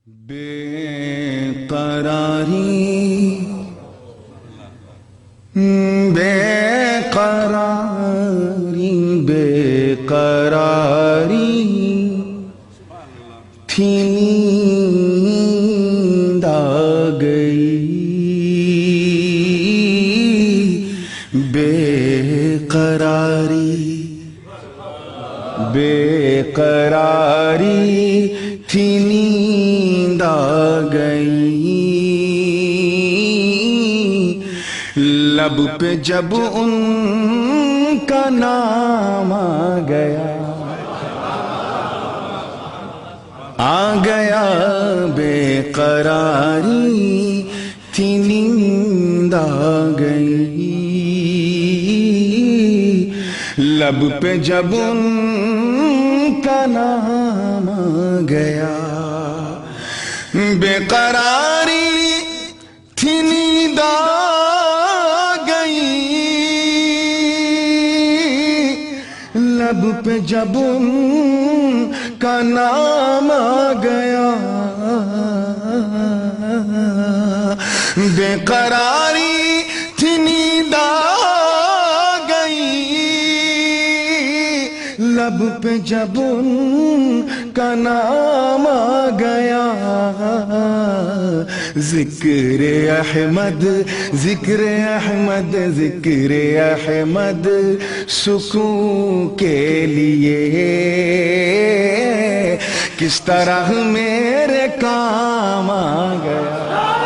بے قراری بے قراری بے قراری تھی نیند آ گئی بے قراری بے قراری تھی نیند آ گئی لب پہ جب ان کا نام آ گیا بے قراری تھی نیند آ گئی لب پہ جب ان کا نام آ گیا بے قراری تھی نیند آ گئی لب پہ جب ان کا نام آ گیا بے قراری تھی نیند آ گئی لب پہ جب ان کا نام آ گیا ذکر احمد ذکر احمد ذکر احمد سکون کے لیے کس طرح میرے کام آ گیا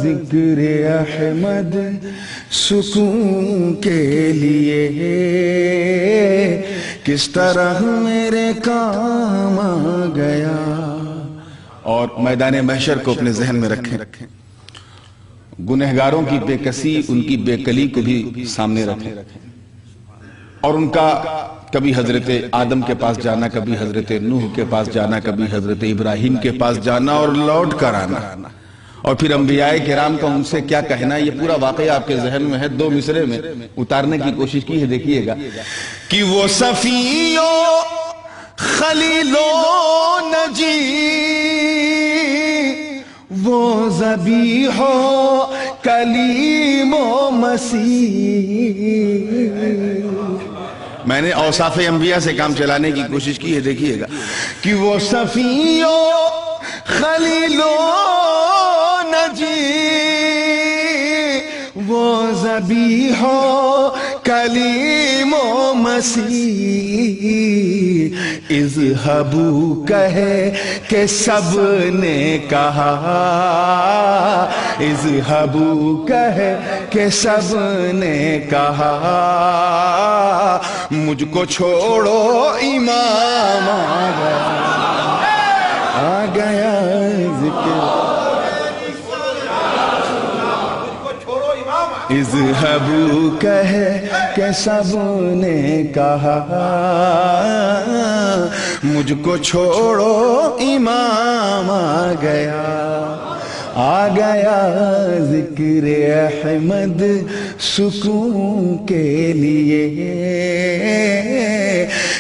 ذکر احمد سکون کے لیے کس طرح میرے کام آ گیا اور میدان محشر کو اپنے ذہن میں رکھیں گنہگاروں کی بے کسی ان کی بے کلی کو بھی سامنے رکھیں اور ان کا کبھی حضرت آدم کے پاس جانا کبھی حضرت نوح کے پاس جانا کبھی حضرت ابراہیم کے پاس جانا اور لوٹ کر آنا اور پھر انبیاء کرام کا ان سے کیا کہنا یہ پورا واقعہ آپ کے ذہن میں ہے دو مصرے میں اتارنے کی کوشش کی ہے دیکھیے گا کہ وہ صفیو خلیلو نجی وہ ذبیحو کلیم و مسیح میں نے اوصاف انبیاء سے کام چلانے کی کوشش کی ہے دیکھیے گا کہ وہ صفیو خلیلو نجی وہ ذبیحو کلیم و مسیح اذہبو کہے کہ سب نے کہا اذہبو کہے کہ سب نے کہا مجھ کو چھوڑو امام آ گیا ذکر اذہبو کہے کہ سب نے کہا مجھ کو چھوڑو امام آ گیا ذکر احمد سکون کے لیے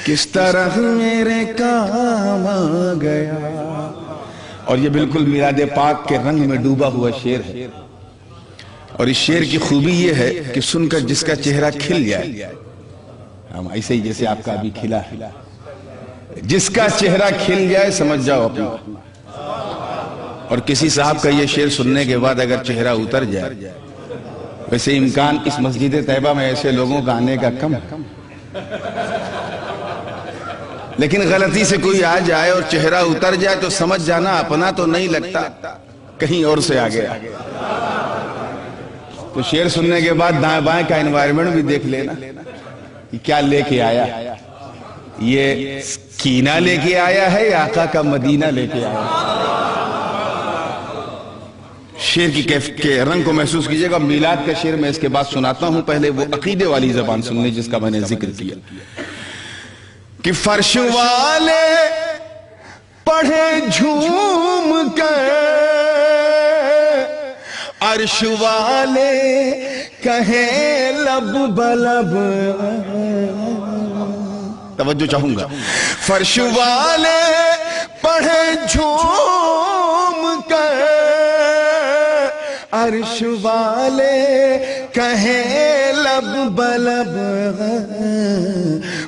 کس طرح میرے کام آ گیا اور یہ بالکل میلاد پاک کے رنگ میں ڈوبا ہوا شعر ہے اور اس شعر کی خوبی یہ ہے کہ سن کر جس کا چہرہ کھل جائے ہم ایسے ہی جیسے آپ کا ابھی کھلا ہے جس کا چہرہ کھل جائے سمجھ جاؤ اپنا اور کسی صاحب کا یہ شعر سننے کے بعد اگر چہرہ اتر جائے ویسے امکان اس مسجد طیبہ میں ایسے لوگوں کا آنے کا کم لیکن غلطی سے کوئی آ جائے اور چہرہ اتر جائے تو سمجھ جانا اپنا تو نہیں لگتا کہیں اور سے آ گیا تو شعر سننے کے بعد دائیں بائیں کا انوائرمنٹ بھی دیکھ لینا کہ کیا لے کے آیا یہ کینہ لے کے آیا ہے یا آقا کا مدینہ لے کے آیا شعر کی کیف کے رنگ کو محسوس کیجئے گا میلاد کا شعر میں اس کے بعد سناتا ہوں پہلے وہ عقیدے والی زبان سننے جس کا میں نے ذکر کیا کہ فرش والے پڑھے جھوم کے عرش والے کہیں لب بلب، توجہ چاہوں گا، فرش والے پڑھے جھوم کر، عرش والے کہیں لب بلب،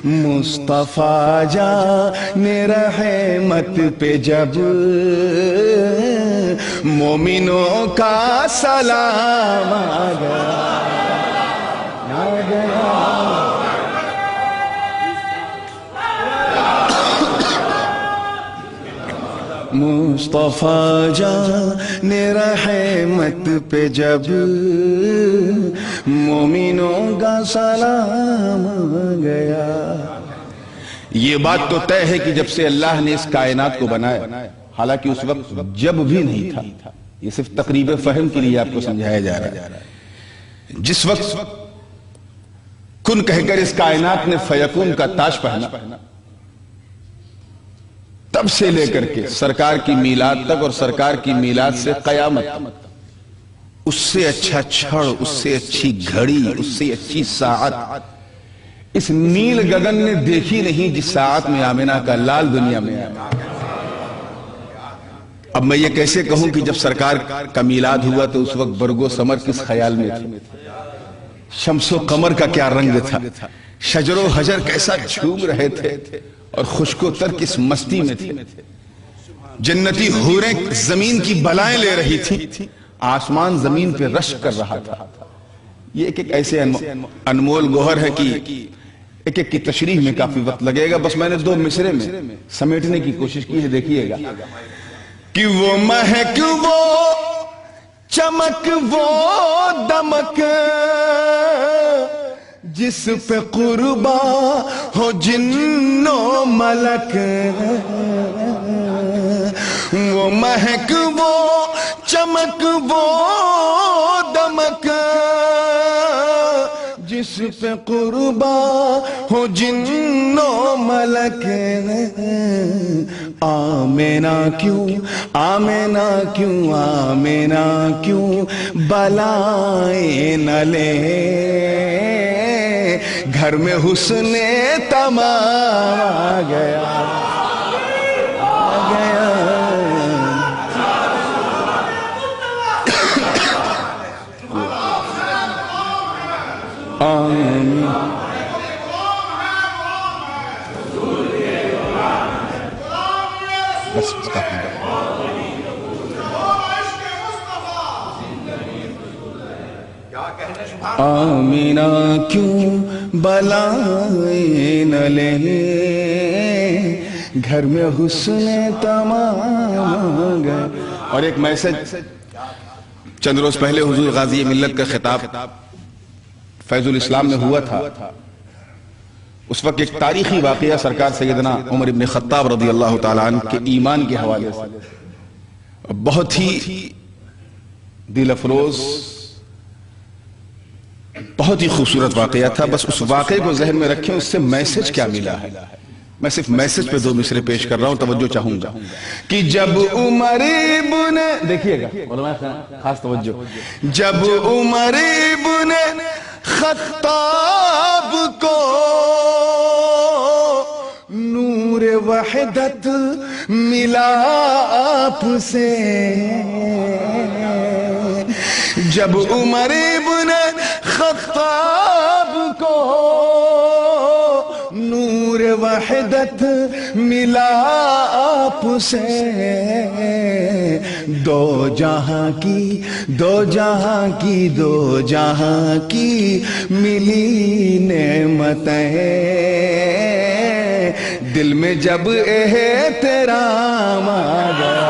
مصطفیٰ جان رحمت پہ جب مومنوں کا سلام آ گیا، مصطفیٰ جان رحمت پہ جب مومنوں کا سلام آ گیا۔ یہ بات تو طے ہے کہ جب سے اللہ نے اس کائنات کو بنایا، حالانکہ اس وقت جب بھی نہیں تھا، یہ صرف تقریب فہم کے لیے آپ کو سمجھایا جا رہا ہے، جس وقت کن کہہ کر اس کائنات نے فیکون کا تاج پہنا، تب سے لے کر کے سرکار کی میلاد تک اور سرکار کی میلاد سے قیامت تک، اس سے اچھا چھڑ، اس سے اچھی گھڑی، اس سے اچھی ساعت اس نیل گگن نے دیکھی نہیں جس ساعت میں آمنہ کا لال دنیا میں آیا۔ اب میں یہ کیسے کہوں کہ جب سرکار کا میلاد ہوا تو اس وقت برگ و ثمر کس خیال میں تھے، شمس و قمر کا کیا رنگ تھا، شجر و حجر کیسا جھوم رہے تھے، اور خشک و تر کس مستی میں تھے، جنتی حوریں زمین کی بلائیں لے رہی تھی، آسمان زمین پہ رشک کر رہا تھا۔ یہ ایک ایسے انمول گوہر ہے کہ ایک کی تشریح میں کافی وقت لگے گا، بس میں نے 2 مصرے میں سمیٹنے کی کوشش کی ہے، دیکھیے گا کہ وہ مہک، وہ چمک، وہ دمک، جس پہ قربا ہو جن و ملک، وہ مہک، وہ چمک، وہ دمک، جس پہ قربا ہو جن و ملک، آمینہ کیوں، آمینہ کیوں، آمینہ کیوں بلائیں نہ لے، گھر میں حسن تمام آ گیا، آ گیا۔ آمین۔ بس آمینہ کیوں بلائیں نہ لے، گھر میں حسن تمام گئے۔ اور ایک میسج چند روز پہلے حضور غازی ملت کا خطاب فیض الاسلام میں ہوا تھا، اس وقت ایک تاریخی واقعہ سرکار سیدنا عمر ابن خطاب رضی اللہ تعالیٰ عنہ کے ایمان کے حوالے سے بہت ہی دل افروز، بہت ہی خوبصورت واقعہ تھا۔ بس اس واقعے کو ذہن میں رکھیں، اس سے میسج کیا ملا ہے۔ میں صرف میسج پہ 2 مصرے پیش کر رہا ہوں، توجہ چاہوں گا کہ جب عمر ابن، دیکھیے گا علماء خاص توجہ، جب عمر ابن خطاب کو نور وحدت ملا آپ سے، جب عمر ابن خطاب کو نور وحدت ملا آپ سے، دو جہاں کی، دو جہاں کی، دو جہاں کی ملی نعمتیں، دل میں جب احترام آ گیا،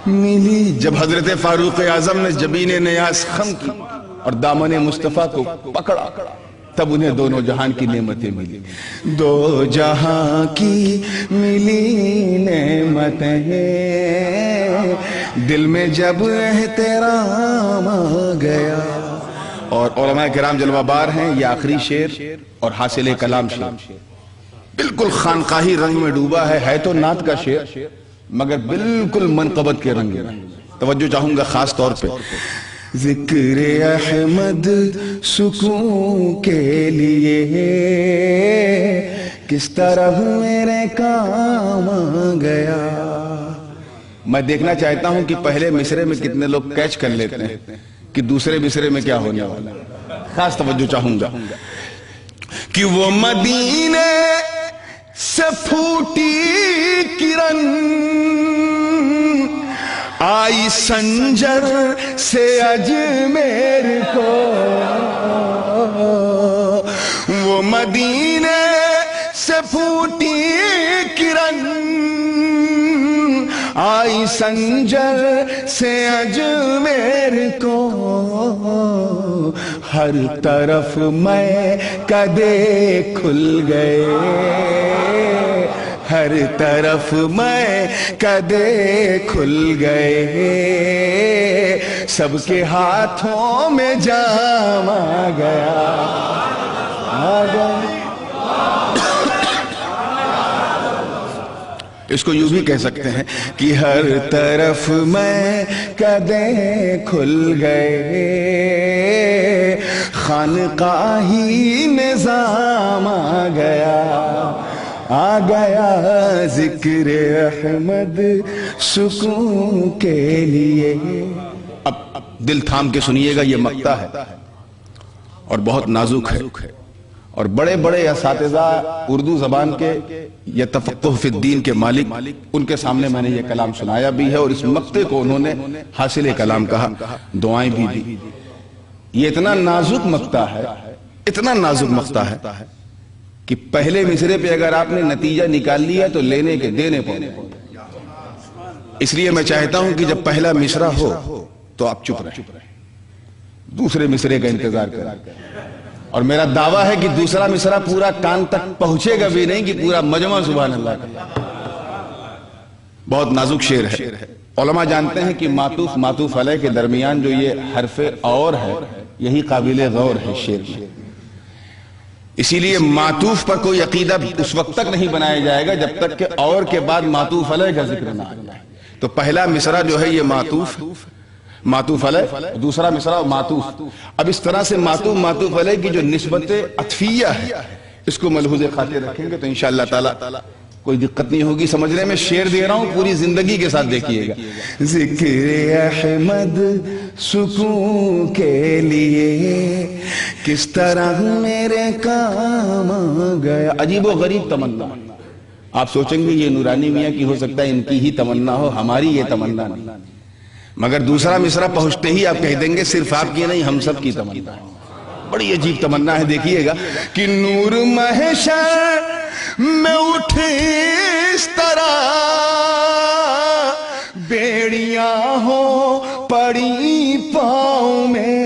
ملی جب حضرت فاروق اعظم نے جبین نیاز خم کی اور دامن مصطفیٰ کو پکڑا، تب انہیں دونوں جہان کی نعمتیں ملی، دو جہاں کی ملی نعمتیں، دل میں جب احترام آ گیا۔ اور علماء کرام جلوہ بار ہیں، یہ آخری شعر اور حاصل کلام شعر بالکل خانقاہی رنگ میں ڈوبا ہے تو نعت کا شعر، مگر بالکل منقبت کے رنگ میں. توجہ چاہوں گا خاص طور پہ. ذکر احمد سکون کے لیے کس طرح میرے کام آ گیا. میں دیکھنا چاہتا ہوں کہ پہلے مصرے میں کتنے لوگ کیچ کر لیتے ہیں کہ دوسرے مصرے میں کیا ہونے والا. خاص توجہ چاہوں گا کہ وہ مدینے سے پھوٹی کرن آئی سنجر سے اجمیر کو. وہ مدینے سے پھوٹی کرن آئی سنجر سے اجمیر کو. ہر طرف میں کدے کھل گئے, ہر طرف میں کدے کھل گئے, سب کے ہاتھوں میں جام آ گیا, آ گیا. اس کو یوں بھی کہہ سکتے ہیں کہ ہر طرف میں کدے کھل گئے, خانقاہی نظام آ گیا, آ گیا. ذکر احمد سکون کے لیے. اب دل تھام کے سنیے گا, یہ مقطع ہے اور بہت نازک ہے, اور بڑے بڑے اساتذہ اردو زبان کے یا تفقہ فی الدین کے مالک, ان کے سامنے میں نے یہ کلام سنایا بھی ہے, اور اس مقطع کو انہوں نے حاصل کلام کہا, دعائیں بھی دی. یہ اتنا نازک مقطع ہے, اتنا نازک مقطع ہے کہ پہلے مصرے پہ اگر آپ نے نتیجہ نکال لیا تو لینے کے دینے پڑے. اس لیے میں چاہتا ہوں کہ جب پہلا مصرع ہو تو آپ چپ رہیں, دوسرے مصرے کا انتظار کریں. اور میرا دعویٰ ہے کہ دوسرا مصرع پورا کان تک پہنچے گا بھی نہیں کہ پورا مجمع سبحان اللہ کا. بہت نازک شعر ہے. علماء جانتے ہیں کہ معطوف معطوف علیہ کے درمیان جو یہ حرف اور ہے, یہی قابل غور ہے شعر میں. اسی لیے معطوف پر کوئی عقیدہ اس وقت تک نہیں بنایا جائے گا جب تک کہ اور کے بعد معطوف علیہ کا ذکر نہ آ جائے. تو پہلا مصرع جو ہے یہ معطوف علیہ, دوسرا مصرع معطوف. اب اس طرح سے معطوف علیہ کی جو نسبت عطفیہ ہے اس کو ملحوظ خاطر رکھیں گے تو انشاءاللہ تعالی کوئی دقت نہیں ہوگی سمجھنے میں. شعر دے رہا ہوں, پوری زندگی کے ساتھ دیکھیے گا. ذکر احمد سکون کے لیے کس طرح میرے کام آ گیا. عجیب و غریب تمنا. آپ سوچیں گے یہ نورانی میاں کی ہو سکتا ہے ان کی ہی تمنا ہو, ہماری یہ تمنا نہیں. مگر دوسرا مصرع پہنچتے ہی آپ کہہ دیں گے صرف آپ کی نہیں ہم سب کی تمنا ہے. بڑی عجیب تمنا ہے, دیکھیے گا کہ نور محشر میں اٹھے اس طرح بیڑیاں ہوں پڑی پاؤں میں.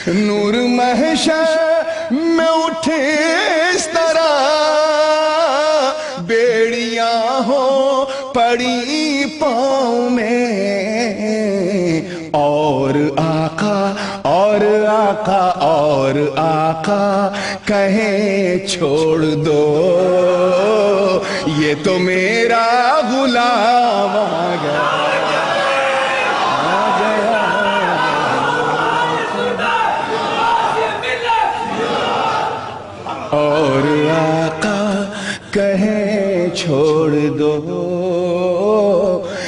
نور محشر میں اٹھے اس طرح بیڑیاں ہوں پڑی پاؤں میں. اور آقا اور آقا اور آقا کہیں چھوڑ دو یہ تو میرا غلام آ گیا, آ گیا. اور آقا کہیں چھوڑ دو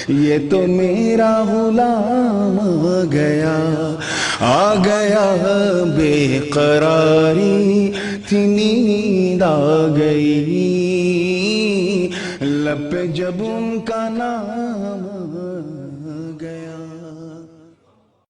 یہ تو میرا غلام آ گیا, آ گیا. بے قراری تھی نیند آ گئی, لب پہ جب ان کا نام آ گیا.